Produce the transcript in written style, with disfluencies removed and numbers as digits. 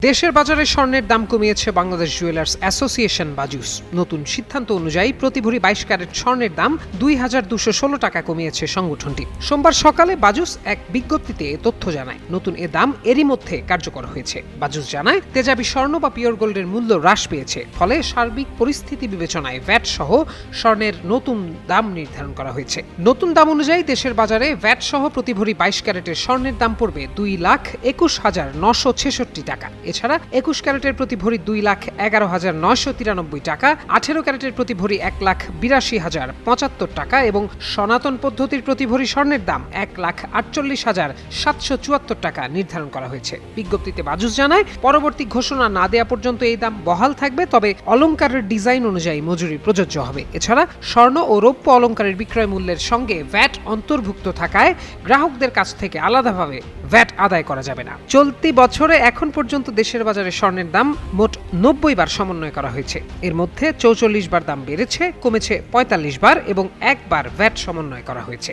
দেশের বাজারে স্বর্ণের দাম কমিয়েছে বাংলাদেশ জুয়েলার্স অ্যাসোসিয়েশন বাজুস। নতুন সিদ্ধান্ত অনুযায়ী প্রতি ভরি 22 ক্যারেট স্বর্ণের দাম 2216 টাকা কমিয়েছে সংগঠনটি। সোমবার সকালে বাজুস এক বিজ্ঞপ্তিতে এ তথ্য জানায়। নতুন এ দাম এরই মধ্যে কার্যকর হয়েছে। বাজুস জানায়, তেজাবি স্বর্ণ বা পিওর গোল্ডের মূল্য হ্রাস পেয়েছে, ফলে সার্বিক পরিস্থিতি বিবেচনায় ভ্যাট সহ স্বর্ণের নতুন দাম নির্ধারণ করা হয়েছে। নতুন দাম অনুযায়ী দেশের বাজারে ভ্যাট সহ প্রতি ভরি 22 ক্যারেটের স্বর্ণের দাম পড়বে 2,21,966 টাকা। এছাড়া 21 ক্যারেটের প্রতি ভরি 2,11,993 টাকা, 18 ক্যারেটের প্রতি ভরি 1,82,075 টাকা এবং সনাতন পদ্ধতির প্রতি ভরি স্বর্ণের দাম 1,48,774 টাকা নির্ধারণ করা হয়েছে। বিজ্ঞপ্তিতে বাজুস জানায়, পরবর্তী ঘোষণা না দেয়া পর্যন্ত এই দাম বহাল থাকবে, তবে অলংকারের ডিজাইন অনুযায়ী মজুরি প্রযোজ্য হবে। এছাড়া স্বর্ণ ও রৌপ্য অলংকারের বিক্রয় মূল্যের সঙ্গে ভ্যাট অন্তর্ভুক্ত থাকায় গ্রাহকদের কাছ থেকে আলাদাভাবে ভ্যাট আদায় করা যাবে না। চলতি বছরে এখন পর্যন্ত দেশের বাজারে স্বর্ণের দাম মোট 90 বার সমন্বয় করা হয়েছে। এর মধ্যে 44 বার দাম বেড়েছে, কমেছে 45 বার এবং একবার ভ্যাট সমন্বয় করা হয়েছে।